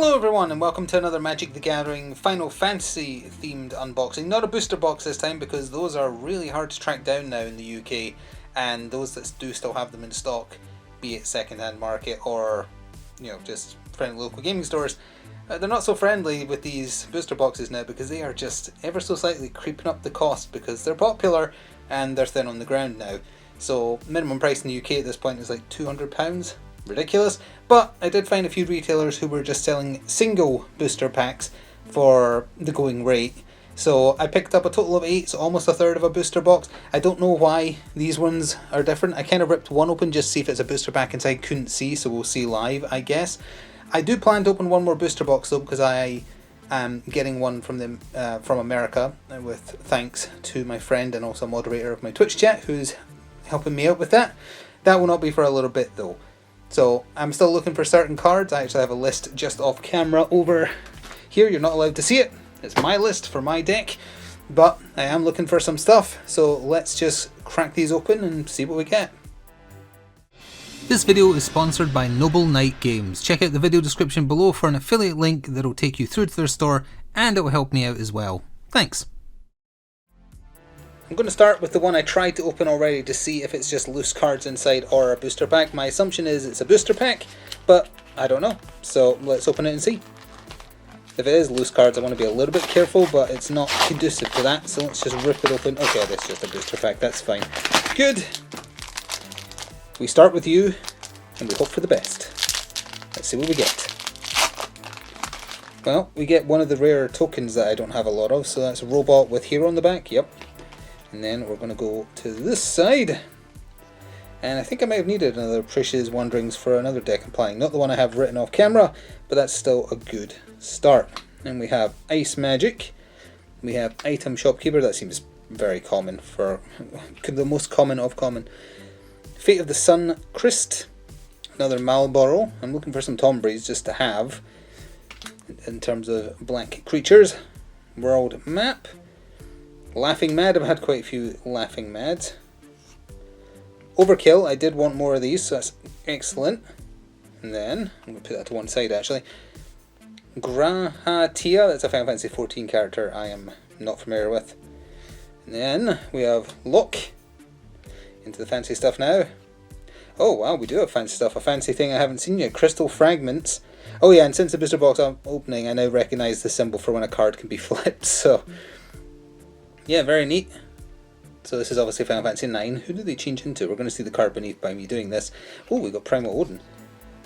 Hello everyone and welcome to another Magic the Gathering Final Fantasy themed unboxing. Not a booster box this time because those are really hard to track down now in the UK, and those that do still have them in stock, be it second-hand market or just friendly local gaming stores, they're not so friendly with these booster boxes now because they are just ever so slightly creeping up the cost because they're popular and they're thin on the ground now. So minimum price in the UK at this point is like £200. Ridiculous, but I did find a few retailers who were just selling single booster packs for the going rate. So I picked up a total of 8, so almost a third of a booster box. I don't know why these ones are different. I kind of ripped one open just to see if it's a booster pack inside. Couldn't see, so we'll see live, I guess. I do plan to open one more booster box though, because I am getting one from America, with thanks to my friend and also moderator of my Twitch chat who's helping me out with that. That will not be for a little bit though. So I'm still looking for certain cards. I actually have a list just off camera over here. You're not allowed to see it. It's my list for my deck. But I am looking for some stuff. So let's just crack these open and see what we get. This video is sponsored by Noble Knight Games. Check out the video description below for an affiliate link that will take you through to their store, and it will help me out as well. Thanks. I'm going to start with the one I tried to open already to see if it's just loose cards inside or a booster pack. My assumption is it's a booster pack, but I don't know. So let's open it and see. If it is loose cards, I want to be a little bit careful, but it's not conducive to that. So let's just rip it open. Okay, that's just a booster pack. That's fine. Good. We start with you, and we hope for the best. Let's see what we get. Well, we get one of the rare tokens that I don't have a lot of. So that's a robot with hero on the back. Yep. And then we're going to go to this side. And I think I might have needed another Precious Wanderings for another deck I'm playing. Not the one I have written off camera, but that's still a good start. And we have Ice Magic. We have Item Shopkeeper. That seems very common for the most common of common. Fate of the Sun Christ. Another Malboro. I'm looking for some Tombreys just to have in terms of black creatures. World Map. Laughing Mad, I've had quite a few Laughing Mads. Overkill, I did want more of these, so that's excellent. And then, I'm going to put that to one side actually. Grahatia, that's a Final Fantasy 14 character I am not familiar with. And then, we have Lock. Into the fancy stuff now. Oh wow, we do have fancy stuff. A fancy thing I haven't seen yet. Crystal Fragments. Oh yeah, and since the booster box I'm opening, I now recognise the symbol for when a card can be flipped, so... yeah, very neat. So this is obviously Final Fantasy 9. Who do they change into? We're going to see the card beneath by me doing this. Oh, we got Primal Odin.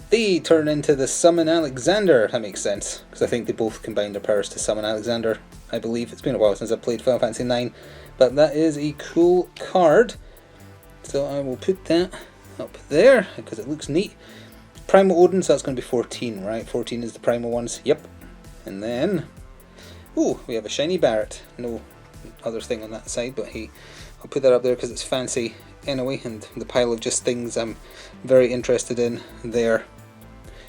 They turn into the Summon Alexander. That makes sense, because I think they both combine their powers to Summon Alexander, I believe. It's been a while since I've played Final Fantasy 9, but that is a cool card. So I will put that up there, because it looks neat. Primal Odin, so that's going to be 14, right? 14 is the Primal ones. Yep. And then... ooh, we have a Shiny Barret. No other thing on that side, but hey, I'll put that up there because it's fancy anyway, and the pile of just things I'm very interested in there.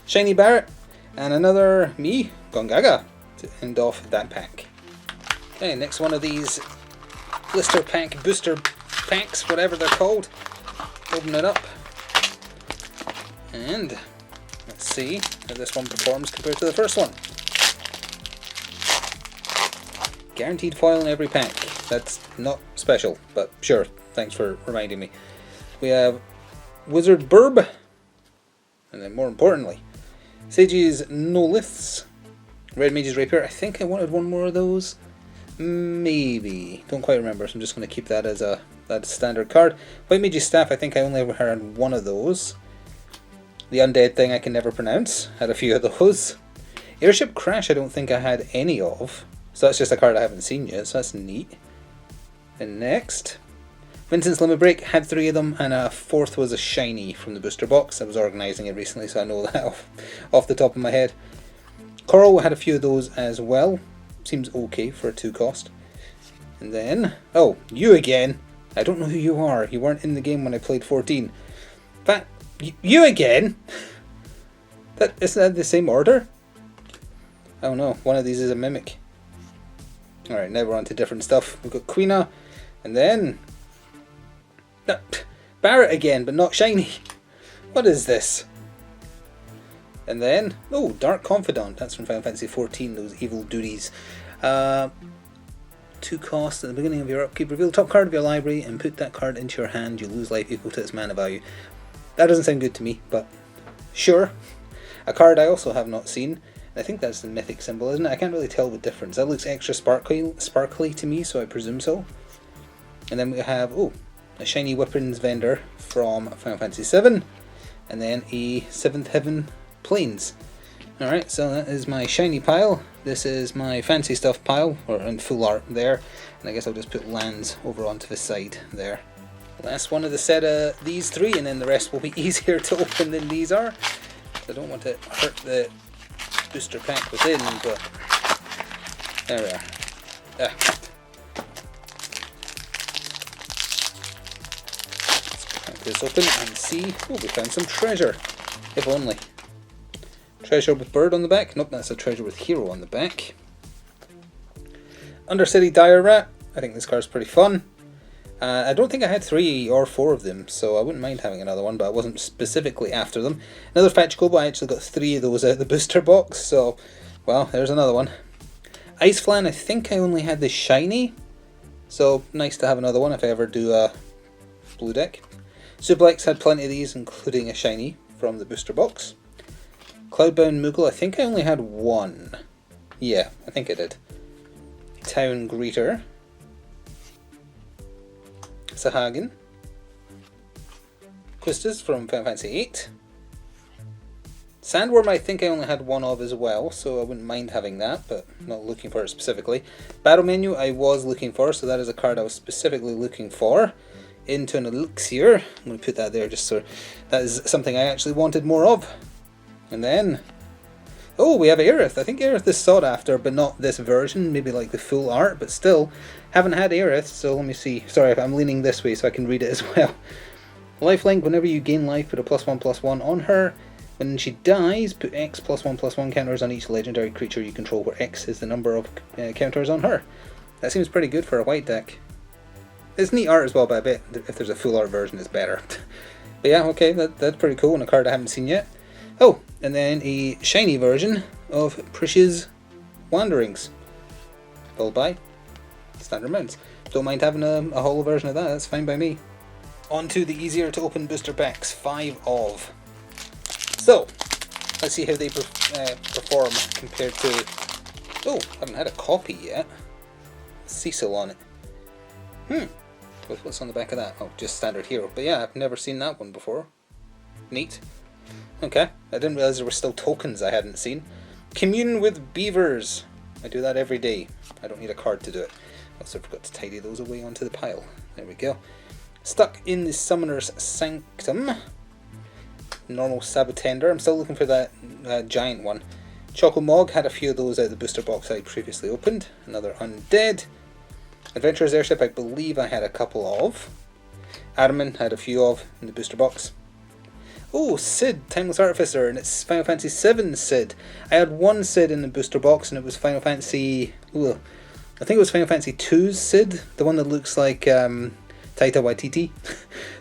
Shiny Barret, and another me, Gongaga, to end off that pack. Okay, next one of these blister pack, booster packs, whatever they're called. Open it up, and let's see how this one performs compared to the first one. Guaranteed foil in every pack. That's not special, but sure, thanks for reminding me. We have Wizard Burb, and then more importantly, Sage's Noliths, Red Mage's Rapier. I think I wanted one more of those. Maybe. Don't quite remember, so I'm just going to keep that as a standard card. White Mage's Staff, I think I only ever had one of those. The Undead thing I can never pronounce. Had a few of those. Airship Crash I don't think I had any of. So that's just a card I haven't seen yet, so that's neat. And next, Vincent's Limit Break, had 3 of them, and a 4th was a shiny from the booster box. I was organising it recently, so I know that off the top of my head. Coral had a few of those as well. Seems okay for a 2 cost. And then, oh, you again. I don't know who you are. You weren't in the game when I played 14. But, you again? Isn't that the same order? Oh no, one of these is a mimic. Alright, now we're on to different stuff. We've got Queena, and then... Barret again, but not shiny. What is this? And then, oh, Dark Confidant. That's from Final Fantasy XIV, those evil duties. 2 costs at the beginning of your upkeep. Reveal the top card of your library and put that card into your hand. You lose life equal to its mana value. That doesn't sound good to me, but sure. A card I also have not seen. I think that's the mythic symbol, isn't it? I can't really tell the difference. That looks extra sparkly to me, so I presume so. And then we have, oh, a shiny weapons vendor from Final Fantasy VII. And then a 7th Heaven Plains. Alright, so that is my shiny pile. This is my fancy stuff pile, or in full art there. And I guess I'll just put lands over onto the side there. Last one of the set of these 3, and then the rest will be easier to open than these are. I don't want to hurt the booster pack within, but there we are. Let's crack this open and see. Oh, we found some treasure. If only. Treasure with bird on the back. Nope, that's a treasure with hero on the back. Undercity Dire Rat. I think this card's pretty fun. I don't think I had 3 or 4 of them, so I wouldn't mind having another one, but I wasn't specifically after them. Another Fetch Kobo, I actually got 3 of those out of the booster box, so, well, there's another one. Ice Flan, I think I only had the shiny, so nice to have another one if I ever do a blue deck. Suplex had plenty of these, including a shiny from the booster box. Cloudbound Moogle, I think I only had 1. Yeah, I think I did. Town Greeter. Sahagin. Quistis from Final Fantasy VIII. Sandworm I think I only had 1 of as well, so I wouldn't mind having that, but not looking for it specifically. Battle Menu I was looking for, so that is a card I was specifically looking for. Into an Elixir. I'm going to put that there just so that is something I actually wanted more of. And then, oh, we have Aerith. I think Aerith is sought after, but not this version. Maybe like the full art, but still. Haven't had Aerith, so let me see. Sorry, I'm leaning this way so I can read it as well. Lifelink, whenever you gain life, put a +1/+1 on her. When she dies, put X +1/+1 counters on each legendary creature you control, where X is the number of counters on her. That seems pretty good for a white deck. It's neat art as well, but I bet if there's a full art version, it's better. But yeah, okay, that's pretty cool, and a card I haven't seen yet. Oh, and then a shiny version of Prish's Wanderings. Followed by Standard Mounts. Don't mind having a holo version of that, that's fine by me. On to the easier to open booster packs, 5 of. So, let's see how they perform compared to... Oh, haven't had a copy yet. Cecil on it. What's on the back of that? Oh, just standard hero. But yeah, I've never seen that one before. Neat. Okay, I didn't realise there were still tokens I hadn't seen. Commune with Beavers. I do that every day. I don't need a card to do it. Also forgot to tidy those away onto the pile. There we go. Stuck in the Summoner's Sanctum. Normal Sabotender. I'm still looking for that giant one. Chocomog had a few of those out of the booster box I previously opened. Another Undead. Adventurer's Airship I believe I had a couple of. Armin had a few of in the booster box. Oh, Sid, Timeless Artificer, and it's Final Fantasy VII Sid. I had 1 Sid in the booster box, and it was Final Fantasy... Ooh, I think it was Final Fantasy II's Sid, the one that looks like Taika Waititi.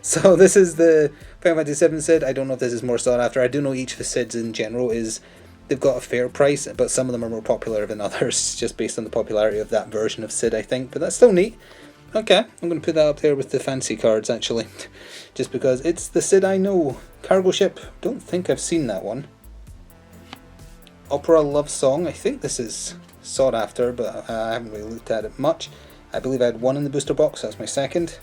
So this is the Final Fantasy VII Sid. I don't know if this is more sought after. I do know each of the Sids in general is... They've got a fair price, but some of them are more popular than others, just based on the popularity of that version of Sid, I think. But that's still neat. Okay, I'm going to put that up there with the fancy cards, actually. Just because it's the Sid I know. Cargo Ship, don't think I've seen that one. Opera Love Song, I think this is sought after, but I haven't really looked at it much. I believe I had 1 in the booster box, that's my second.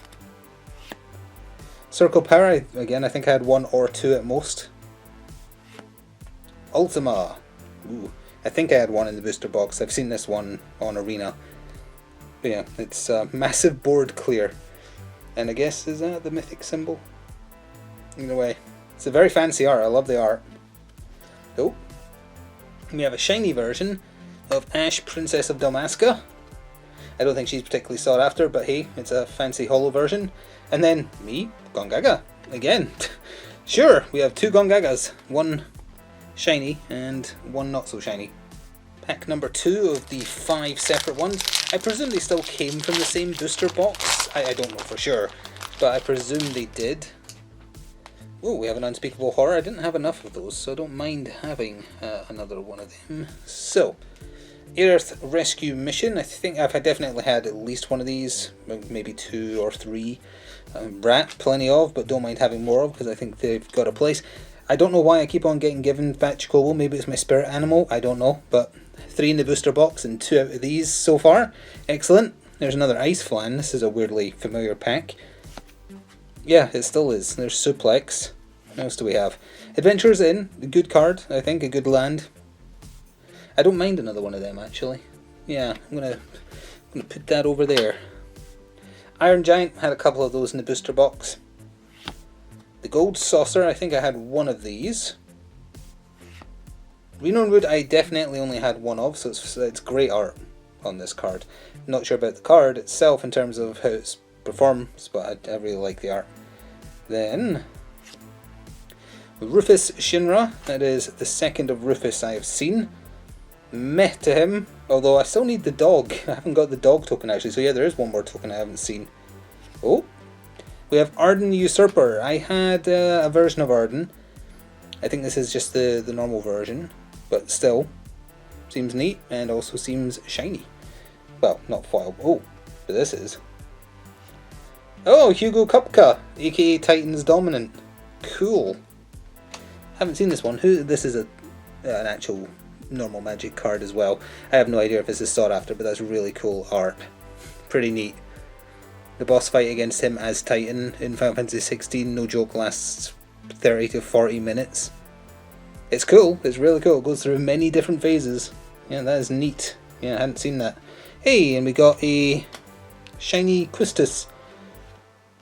Circle Power, again, I think I had 1 or 2 at most. Ultima, ooh, I think I had 1 in the booster box. I've seen this one on Arena. But yeah, it's a massive board clear. And I guess, is that the mythic symbol? Either way, it's a very fancy art. I love the art. Oh, we have a shiny version of Ash, Princess of Dalmasca. I don't think she's particularly sought after, but hey, it's a fancy holo version. And then me, Gongaga, again. Sure, we have 2 Gongagas. 1 shiny and 1 not so shiny. Pack number 2 of the 5 separate ones. I presume they still came from the same booster box. I don't know for sure, but I presume they did. Oh, we have an Unspeakable Horror. I didn't have enough of those, so I don't mind having another one of them. So, Earth Rescue Mission. I think I've definitely had at least one of these, maybe 2 or 3. Rat, plenty of, but don't mind having more of, because I think they've got a place. I don't know why I keep on getting given Fat Chocobo. Maybe it's my spirit animal, I don't know, but 3 in the booster box and 2 out of these so far. Excellent. There's another Ice Flan. This is a weirdly familiar pack. Yeah, it still is. There's Suplex. What else do we have? Adventures In, a good card, I think, a good land. I don't mind another one of them, actually. Yeah, I'm gonna put that over there. Iron Giant, had a couple of those in the booster box. The Gold Saucer, I think I had one of these. Reno and Wood, I definitely only had one of, so it's great art on this card. Not sure about the card itself in terms of how it performs, but I really like the art. Then, Rufus Shinra, that is the second of Rufus I have seen. Meh to him, although I still need the dog. I haven't got the dog token actually, so yeah, there is one more token I haven't seen. Oh, we have Arden Usurper. I had a version of Arden. I think this is just the normal version, but still, seems neat and also seems shiny. Well, not foil. Oh, but this is. Oh, Hugo Kupka, aka Titan's Dominant. Cool. Haven't seen this one. This is an actual normal Magic card as well. I have no idea if this is sought after, but that's really cool art. Pretty neat. The boss fight against him as Titan in Final Fantasy 16, no joke, lasts 30 to 40 minutes. It's cool. It's really cool. It goes through many different phases. Yeah, that is neat. Yeah, I hadn't seen that. Hey, and we got a shiny Quistis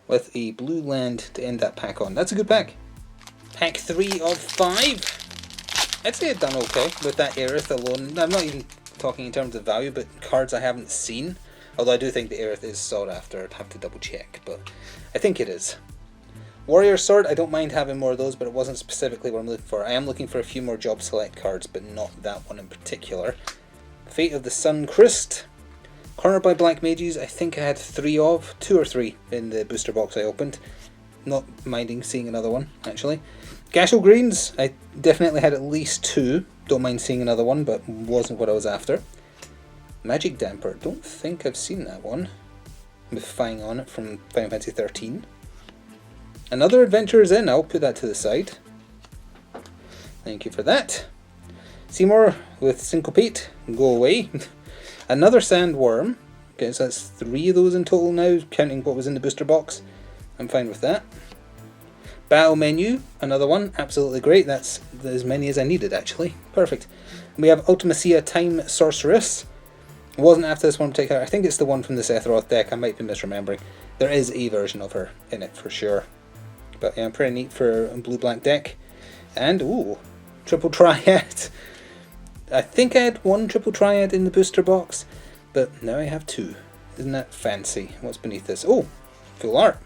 with a blue land to end that pack on. That's a good pack. Pack 3 of 5. I'd say I've done okay with that Aerith alone. I'm not even talking in terms of value, but cards I haven't seen. Although I do think the Aerith is sought after. I'd have to double check, but I think it is. Warrior Sword, I don't mind having more of those, but it wasn't specifically what I'm looking for. I am looking for a few more Job Select cards, but not that one in particular. Fate of the Sun Christ. Cornered by Black Mages, I think I had 3 of, 2 or 3 in the booster box I opened. Not minding seeing another one, actually. Gashel Greens, I definitely had at least 2. Don't mind seeing another one, but wasn't what I was after. Magic Damper, don't think I've seen that one. With Fang on it from Final Fantasy 13. Another Adventurers In, I'll put that to the side. Thank you for that. Seymour with Syncopate, go away. Another Sandworm. Okay, so that's 3 of those in total now, counting what was in the booster box. I'm fine with that. Battle Menu, another one, absolutely great. That's as many as I needed actually. Perfect. And we have Ultimacia Time Sorceress. It wasn't after this one in particular. I think it's the one from the Sephiroth deck. I might be misremembering. There is a version of her in it for sure. But yeah, pretty neat for a blue-black deck. And, ooh, Triple Triad. I think I had 1 Triple Triad in the booster box, but now I have 2. Isn't that fancy? What's beneath this? Oh, full art.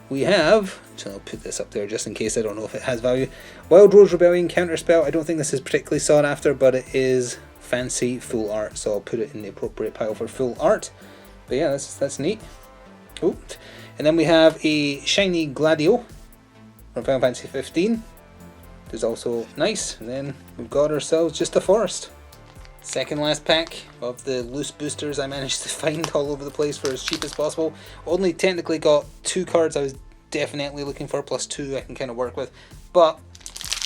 We have, so I'll put this up there just in case I don't know if it has value. Wild Rose Rebellion Counterspell. I don't think this is particularly sought after, but it is fancy full art, so I'll put it in the appropriate pile for full art. But yeah, that's neat. Oh, and then we have a shiny Gladio from Final Fantasy 15. Is also nice. And then we've got ourselves just a forest. Second last pack of the loose boosters I managed to find all over the place for as cheap as possible. Only technically got 2 cards I was definitely looking for, plus 2 I can kind of work with. But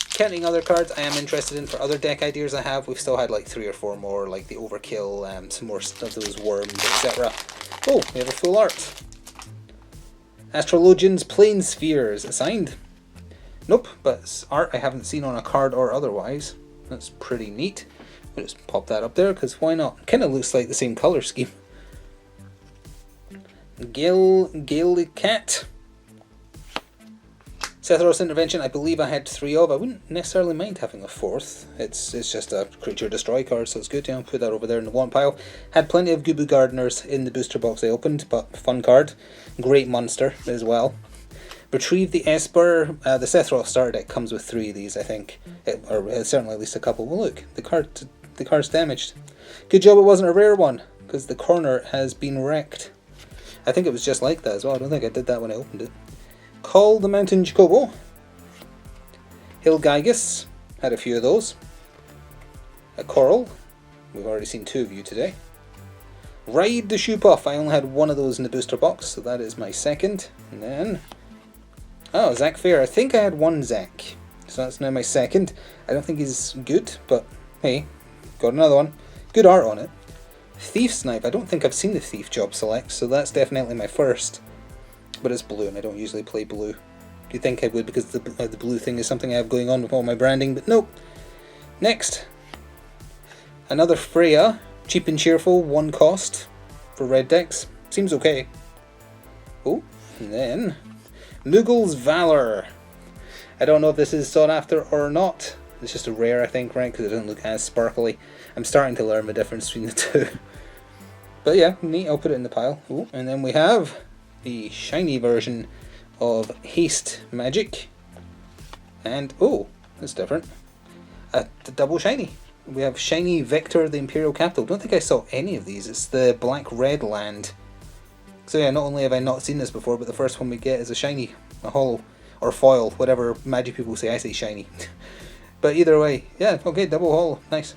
counting other cards I am interested in for other deck ideas I have, we've still had like 3 or 4 more, like the Overkill, some more of those worms, etc. Oh, we have a full art. Astrologian's Plane Spheres, assigned. Nope, but it's art I haven't seen on a card or otherwise. That's pretty neat. I'll just pop that up there, because why not? Kind of looks like the same colour scheme. Cat. Sephiroth's Intervention, I believe I had 3 of. I wouldn't necessarily mind having a 4th. It's just a creature destroy card, so it's good. I'll put that over there in the one pile. Had plenty of Gubu Gardeners in the booster box I opened, but fun card. Great monster as well. Retrieve the Esper. The Sephiroth starter deck comes with 3 of these, I think. Or certainly at least a couple. Well, look, the card's damaged. Good job it wasn't a rare one, because the corner has been wrecked. I think it was just like that as well. I don't think I did that when I opened it. Call the Mountain Jacobo. Hilgigus, had a few of those. A Coral, we've already seen 2 of you today. Ride the Shoepuff, I only had 1 of those in the booster box, so that is my second. And then, oh, Zac Fair, I think I had 1 Zac, so that's now my second. I don't think he's good, but hey, got another one. Good art on it. Thief Snipe, I don't think I've seen the Thief job select, so that's definitely my first. But it's blue, and I don't usually play blue. Do you think I would, because the blue thing is something I have going on with all my branding, but nope. Next, another Freya, cheap and cheerful, 1 cost for red decks. Seems okay. Oh, and then Muggle's Valor. I don't know if this is sought after or not. It's just a rare, I think, right? Because it doesn't look as sparkly. I'm starting to learn the difference between the two. But yeah, neat. I'll put it in the pile. Ooh, and then we have the shiny version of Haste Magic. And, oh, that's different. The double shiny. We have Shiny Victor, the Imperial Capital. Don't think I saw any of these. It's the black-red land. So yeah, not only have I not seen this before, but the first one we get is a shiny, a holo, or foil, whatever magic people say. I say shiny. But either way, yeah, okay, double holo, nice.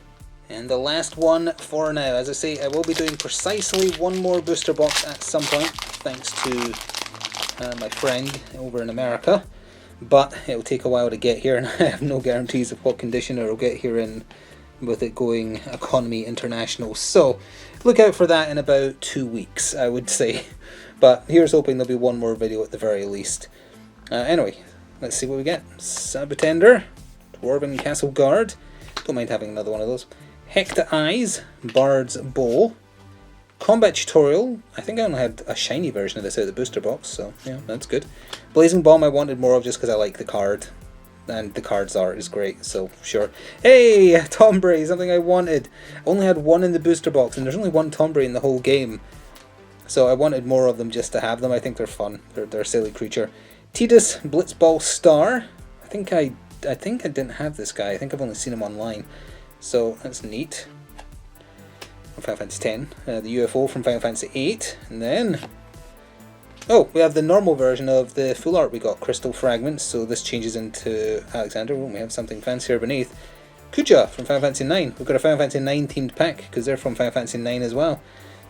And the last one for now. As I say, I will be doing precisely 1 more booster box at some point, thanks to my friend over in America. But it'll take a while to get here, and I have no guarantees of what condition it'll get here in, with it going economy international. So look out for that in about 2 weeks, I would say. But here's hoping there'll be 1 more video at the very least. Anyway, let's see what we get. Sabotender, Dwarven Castle Guard. Don't mind having another one of those. Hector Eyes, Bard's Bow. Combat Tutorial. I think I only had a shiny version of this out of the booster box, so yeah, that's good. Blazing Bomb I wanted more of just because I like the card. And the card's art is great, so sure. Hey, Tombre, something I wanted. I only had 1 in the booster box, and there's only 1 Tombre in the whole game. So I wanted more of them just to have them. I think they're fun. They're a silly creature. Tidus Blitzball Star. I think I didn't have this guy. I think I've only seen him online. So that's neat. From Final Fantasy X. The UFO from Final Fantasy VIII. And then, oh, we have the normal version of the full art we got, Crystal Fragments, so this changes into Alexander. Oh, we have something fancier beneath. Kuja from Final Fantasy IX. We've got a Final Fantasy IX themed pack, because they're from Final Fantasy IX as well.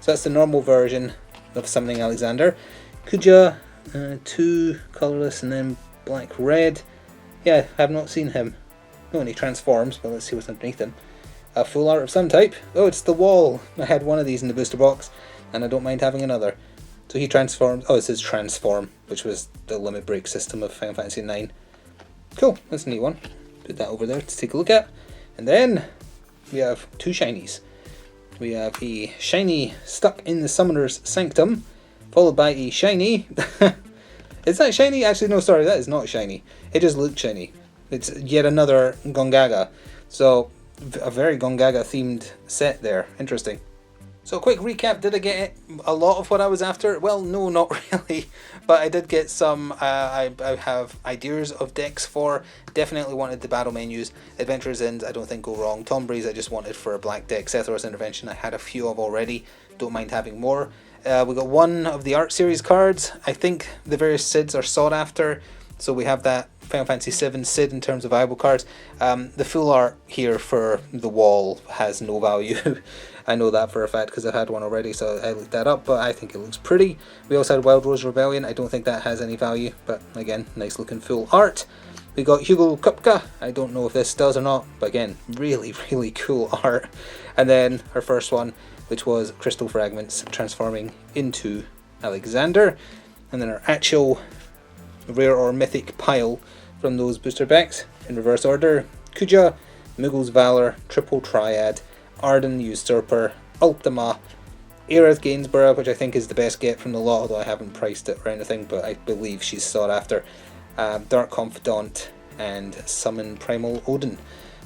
So that's the normal version of Summoning Alexander. Kuja, 2 colourless, and then black-red. Yeah, I have not seen him. No, and he transforms, but let's see what's underneath him. A full art of some type. Oh, it's the wall. I had 1 of these in the booster box, and I don't mind having another. So he transforms. Oh, it says transform, which was the limit break system of Final Fantasy IX. Cool, that's a neat one. Put that over there to take a look at. And then we have 2 shinies. We have a shiny Stuck in the Summoner's Sanctum, followed by a shiny. Is that shiny? Actually, no, sorry, that is not shiny. It just looked shiny. It's yet another Gongaga. So a very Gongaga themed set there. Interesting. So a quick recap, did I get a lot of what I was after? Well, no, not really, but I did get some. I have ideas of decks for. Definitely wanted the battle menus. Adventurers End, I don't think go wrong. Tombreys I just wanted for a black deck. Sethlor's Intervention I had a few of already, don't mind having more. We got 1 of the art series cards. I think the various Sids are sought after, so we have that Final Fantasy VII Sid in terms of viable cards. The full art here for the wall has no value. I know that for a fact because I've had one already, so I looked that up, but I think it looks pretty. We also had Wild Rose Rebellion. I don't think that has any value, but again, nice looking full art. We got Hugo Kupka. I don't know if this does or not, but again, really, really cool art. And then our first one, which was Crystal Fragments transforming into Alexander. And then our actual rare or mythic pile from those booster packs in reverse order: Kuja, Muggle's Valor, Triple Triad, Arden Usurper, Ultima, Aerith Gainsborough, which I think is the best get from the lot, although I haven't priced it or anything, but I believe she's sought after, Dark Confidant, and Summon Primal Odin.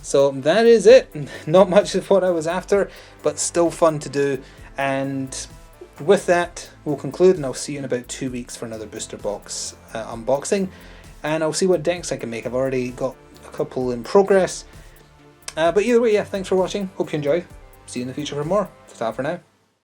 So that is it. Not much of what I was after, but still fun to do. And with that, we'll conclude, and I'll see you in about 2 weeks for another booster box unboxing. And I'll see what decks I can make. I've already got a couple in progress. But either way, yeah, thanks for watching. Hope you enjoyed. See you in the future for more. Ta-ta for now.